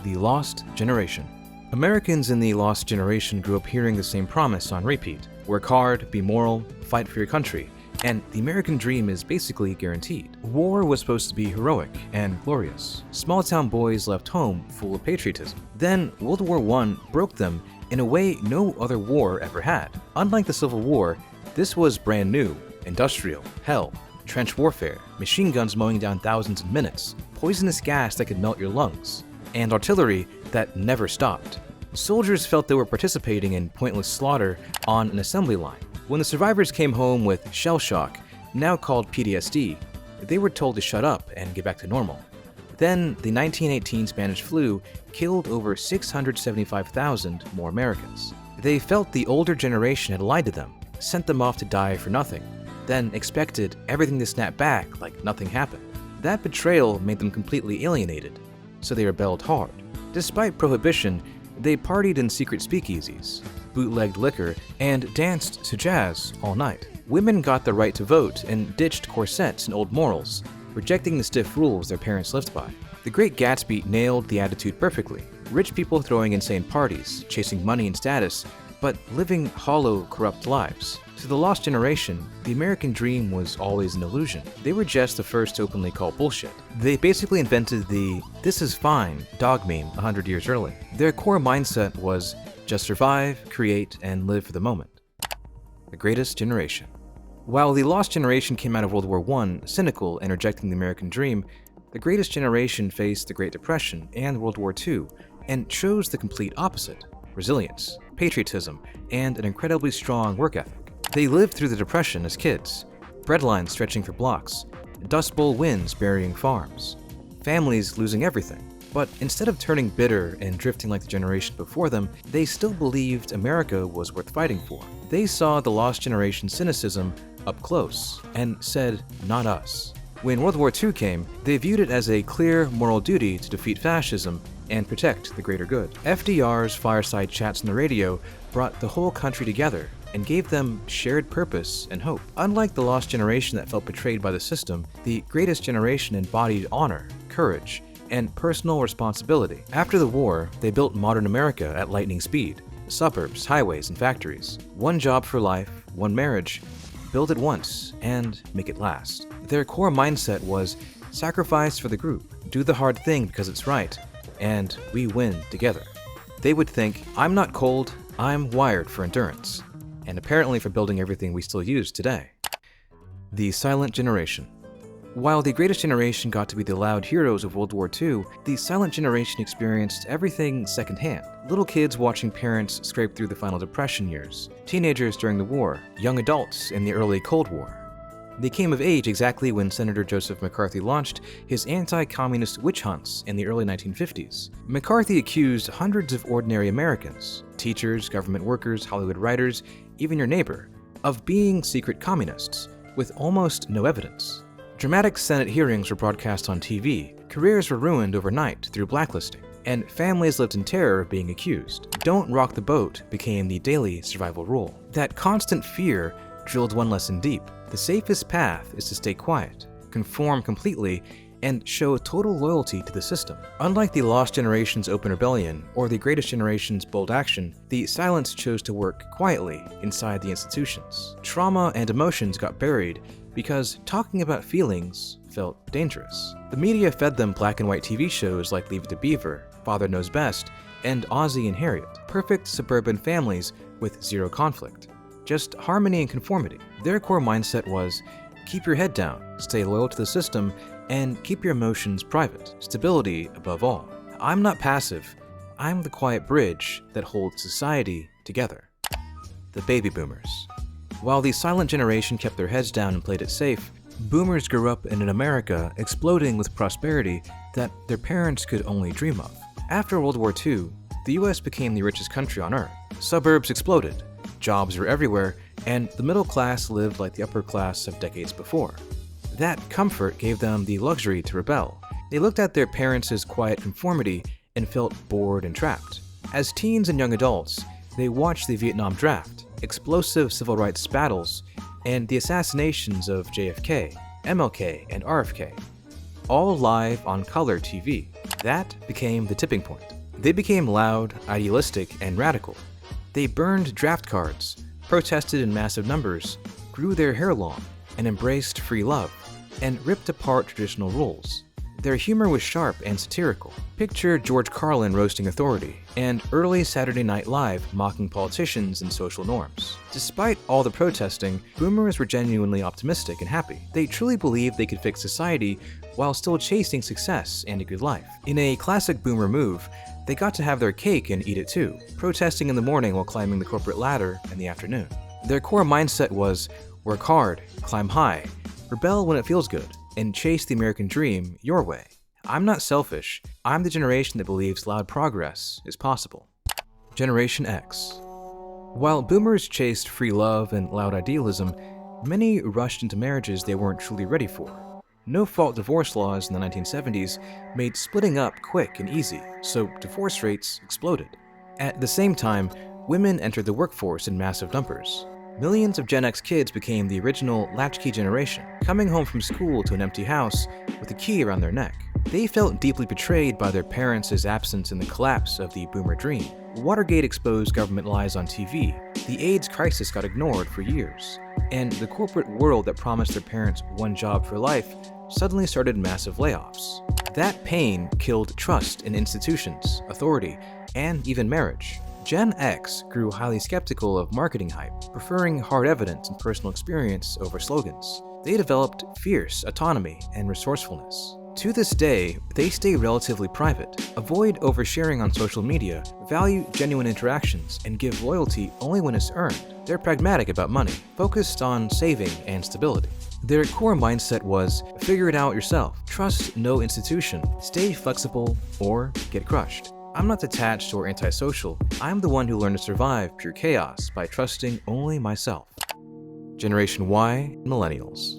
the lost generation. Americans in the lost generation grew up hearing the same promise on repeat. Work hard, be moral, fight for your country, and the American dream is basically guaranteed. War was supposed to be heroic and glorious. Small-town boys left home full of patriotism. Then World War I broke them in a way no other war ever had. Unlike the Civil War, this was brand new, industrial, hell, trench warfare, machine guns mowing down thousands in minutes, poisonous gas that could melt your lungs, and artillery that never stopped. Soldiers felt they were participating in pointless slaughter on an assembly line. When the survivors came home with shell shock, now called PTSD, they were told to shut up and get back to normal. Then, the 1918 Spanish flu killed over 675,000 more Americans. They felt the older generation had lied to them, sent them off to die for nothing, then expected everything to snap back like nothing happened. That betrayal made them completely alienated, so they rebelled hard. Despite prohibition, they partied in secret speakeasies, bootlegged liquor, and danced to jazz all night. Women got the right to vote and ditched corsets and old morals, rejecting the stiff rules their parents lived by. The Great Gatsby nailed the attitude perfectly. Rich people throwing insane parties, chasing money and status, but living hollow, corrupt lives. To the lost generation, the American dream was always an illusion. They were just the first to openly call bullshit. They basically invented the "this is fine" dog meme 100 years early. Their core mindset was just survive, create, and live for the moment. The greatest generation. While the lost generation came out of World War I cynical and rejecting the American dream, the greatest generation faced the Great Depression and World War II and chose the complete opposite: resilience, patriotism, and an incredibly strong work ethic. They lived through the Depression as kids, breadlines stretching for blocks, Dust Bowl winds burying farms, families losing everything. But instead of turning bitter and drifting like the generation before them, they still believed America was worth fighting for. They saw the lost generation's cynicism up close and said, "Not us." When World War II came, they viewed it as a clear moral duty to defeat fascism and protect the greater good. FDR's fireside chats on the radio brought the whole country together and gave them shared purpose and hope. Unlike the lost generation that felt betrayed by the system, the greatest generation embodied honor, courage, and personal responsibility. After the war, they built modern America at lightning speed. Suburbs, highways, and factories. One job for life, one marriage. Build it once, and make it last. Their core mindset was sacrifice for the group, do the hard thing because it's right, and we win together. They would think, I'm not cold, I'm wired for endurance, and apparently for building everything we still use today. The silent generation. While the greatest generation got to be the loud heroes of World War II, the silent generation experienced everything secondhand. Little kids watching parents scrape through the final Depression years, teenagers during the war, young adults in the early Cold War. They came of age exactly when Senator Joseph McCarthy launched his anti-communist witch hunts in the early 1950s. McCarthy accused hundreds of ordinary Americans, teachers, government workers, Hollywood writers, even your neighbor, of being secret communists, with almost no evidence. Dramatic Senate hearings were broadcast on TV, careers were ruined overnight through blacklisting, and families lived in terror of being accused. Don't rock the boat became the daily survival rule. That constant fear drilled one lesson deep. The safest path is to stay quiet, conform completely, and show total loyalty to the system. Unlike the lost generation's open rebellion or the greatest generation's bold action, the silence chose to work quietly inside the institutions. Trauma and emotions got buried because talking about feelings felt dangerous. The media fed them black and white TV shows like Leave It to Beaver, Father Knows Best, and Ozzie and Harriet. Perfect suburban families with zero conflict. Just harmony and conformity. Their core mindset was, keep your head down, stay loyal to the system, and keep your emotions private. Stability above all. I'm not passive. I'm the quiet bridge that holds society together. The baby boomers. While the silent generation kept their heads down and played it safe, boomers grew up in an America exploding with prosperity that their parents could only dream of. After World War II, the US became the richest country on earth. Suburbs exploded, jobs were everywhere, and the middle class lived like the upper class of decades before. That comfort gave them the luxury to rebel. They looked at their parents' quiet conformity and felt bored and trapped. As teens and young adults, they watched the Vietnam draft, explosive civil rights battles, and the assassinations of JFK, MLK, and RFK, all live on color TV. That became the tipping point. They became loud, idealistic, and radical. They burned draft cards, protested in massive numbers, grew their hair long, and embraced free love, and ripped apart traditional rules. Their humor was sharp and satirical. Picture George Carlin roasting authority, and early Saturday Night Live mocking politicians and social norms. Despite all the protesting, boomers were genuinely optimistic and happy. They truly believed they could fix society while still chasing success and a good life. In a classic boomer move, they got to have their cake and eat it too, protesting in the morning while climbing the corporate ladder in the afternoon. Their core mindset was work hard, climb high, rebel when it feels good, and chase the American dream your way. I'm not selfish. I'm the generation that believes loud progress is possible. Generation X. While boomers chased free love and loud idealism, many rushed into marriages they weren't truly ready for. No-fault divorce laws in the 1970s made splitting up quick and easy, so divorce rates exploded. At the same time, women entered the workforce in massive numbers. Millions of Gen X kids became the original latchkey generation, coming home from school to an empty house with a key around their neck. They felt deeply betrayed by their parents' absence in the collapse of the boomer dream. Watergate exposed government lies on TV, the AIDS crisis got ignored for years, and the corporate world that promised their parents one job for life suddenly started massive layoffs. That pain killed trust in institutions, authority, and even marriage. Gen X grew highly skeptical of marketing hype, preferring hard evidence and personal experience over slogans. They developed fierce autonomy and resourcefulness. To this day, they stay relatively private, avoid oversharing on social media, value genuine interactions, and give loyalty only when it's earned. They're pragmatic about money, focused on saving and stability. Their core mindset was, figure it out yourself, trust no institution, stay flexible, or get crushed. I'm not detached or antisocial. I'm the one who learned to survive pure chaos by trusting only myself. Generation Y, Millennials.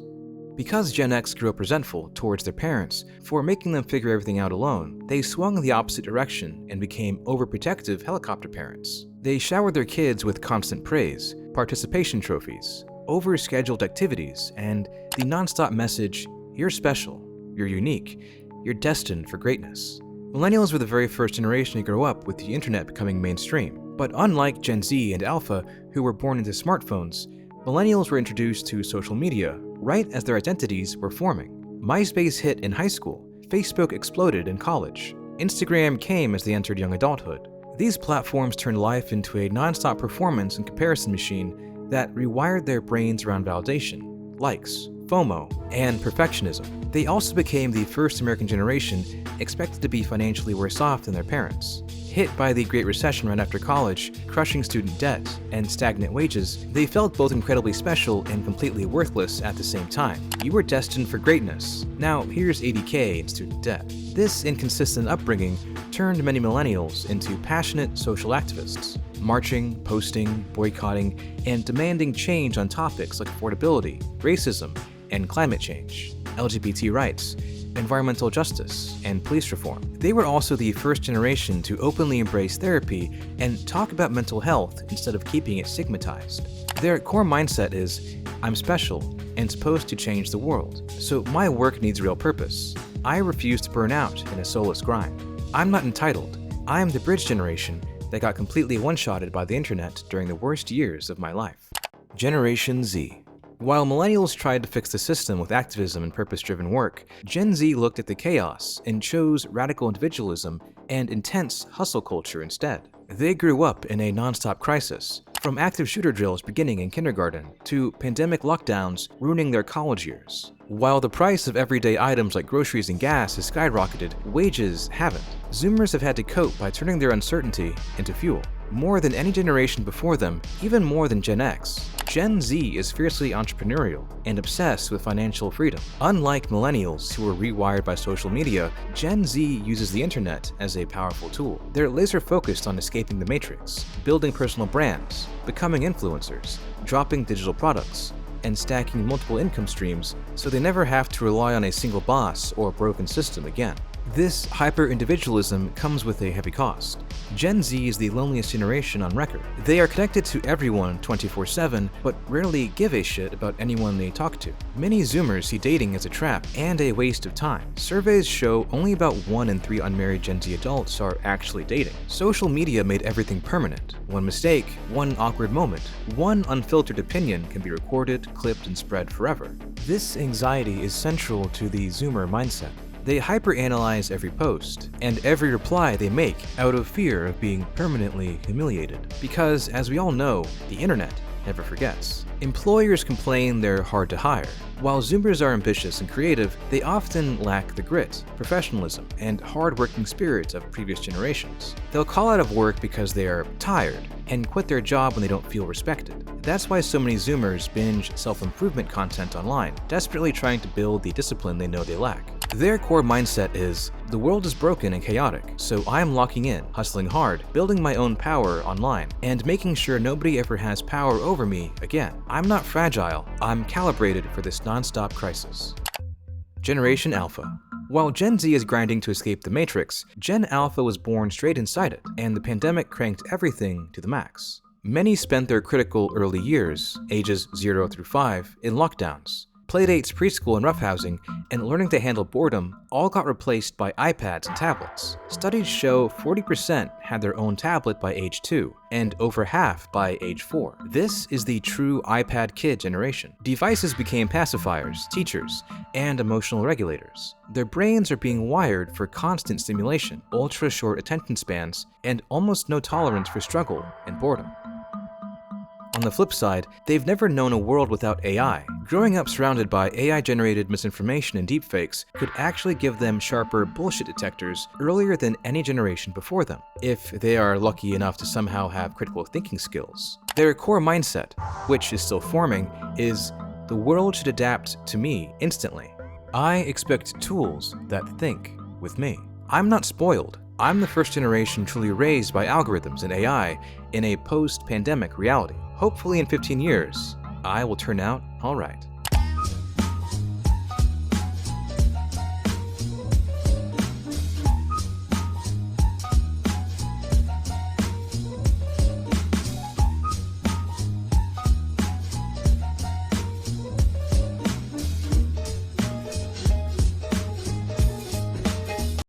Because Gen X grew up resentful towards their parents for making them figure everything out alone, they swung the opposite direction and became overprotective helicopter parents. They showered their kids with constant praise, participation trophies, overscheduled activities, and the nonstop message, you're special, you're unique, you're destined for greatness. Millennials were the very first generation to grow up with the internet becoming mainstream. But unlike Gen Z and Alpha, who were born into smartphones, Millennials were introduced to social media right as their identities were forming. MySpace hit in high school, Facebook exploded in college, Instagram came as they entered young adulthood. These platforms turned life into a non-stop performance and comparison machine that rewired their brains around validation, likes, FOMO, and perfectionism. They also became the first American generation expected to be financially worse off than their parents. Hit by the Great Recession right after college, crushing student debt, and stagnant wages, they felt both incredibly special and completely worthless at the same time. You were destined for greatness. Now here's $80K in student debt. This inconsistent upbringing turned many millennials into passionate social activists, marching, posting, boycotting, and demanding change on topics like affordability, racism, and climate change, LGBT rights, environmental justice, and police reform. They were also the first generation to openly embrace therapy and talk about mental health instead of keeping it stigmatized. Their core mindset is, I'm special and supposed to change the world, so my work needs real purpose. I refuse to burn out in a soulless grind. I'm not entitled. I am the bridge generation that got completely one-shotted by the internet during the worst years of my life. Generation Z. While millennials tried to fix the system with activism and purpose-driven work, Gen Z looked at the chaos and chose radical individualism and intense hustle culture instead. They grew up in a non-stop crisis, from active shooter drills beginning in kindergarten to pandemic lockdowns ruining their college years. While the price of everyday items like groceries and gas has skyrocketed, wages haven't. Zoomers have had to cope by turning their uncertainty into fuel. More than any generation before them, even more than Gen X, Gen Z is fiercely entrepreneurial and obsessed with financial freedom. Unlike millennials who were rewired by social media, Gen Z uses the internet as a powerful tool. They're laser focused on escaping the matrix, building personal brands, becoming influencers, dropping digital products, and stacking multiple income streams so they never have to rely on a single boss or a broken system again. This hyper-individualism comes with a heavy cost. Gen Z is the loneliest generation on record. They are connected to everyone 24/7, but rarely give a shit about anyone they talk to. Many Zoomers see dating as a trap and a waste of time. Surveys show only about 1 in 3 unmarried Gen Z adults are actually dating. Social media made everything permanent. One mistake, one awkward moment, one unfiltered opinion can be recorded, clipped, and spread forever. This anxiety is central to the Zoomer mindset. They hyperanalyze every post and every reply they make out of fear of being permanently humiliated. Because, as we all know, the internet never forgets. Employers complain they're hard to hire. While Zoomers are ambitious and creative, they often lack the grit, professionalism, and hard-working spirit of previous generations. They'll call out of work because they are tired and quit their job when they don't feel respected. That's why so many Zoomers binge self-improvement content online, desperately trying to build the discipline they know they lack. Their core mindset is, the world is broken and chaotic, so I'm locking in, hustling hard, building my own power online, and making sure nobody ever has power over me again. I'm not fragile, I'm calibrated for this non-stop crisis. Generation Alpha. While Gen Z is grinding to escape the Matrix, Gen Alpha was born straight inside it, and the pandemic cranked everything to the max. Many spent their critical early years, ages 0 through 5, in lockdowns. Playdates, preschool, and roughhousing, and learning to handle boredom all got replaced by iPads and tablets. Studies show 40% had their own tablet by age 2, and over half by age 4. This is the true iPad kid generation. Devices became pacifiers, teachers, and emotional regulators. Their brains are being wired for constant stimulation, ultra-short attention spans, and almost no tolerance for struggle and boredom. On the flip side, they've never known a world without AI. Growing up surrounded by AI-generated misinformation and deepfakes could actually give them sharper bullshit detectors earlier than any generation before them, if they are lucky enough to somehow have critical thinking skills. Their core mindset, which is still forming, is, the world should adapt to me instantly. I expect tools that think with me. I'm not spoiled. I'm the first generation truly raised by algorithms and AI in a post-pandemic reality. Hopefully in 15 years, I will turn out all right.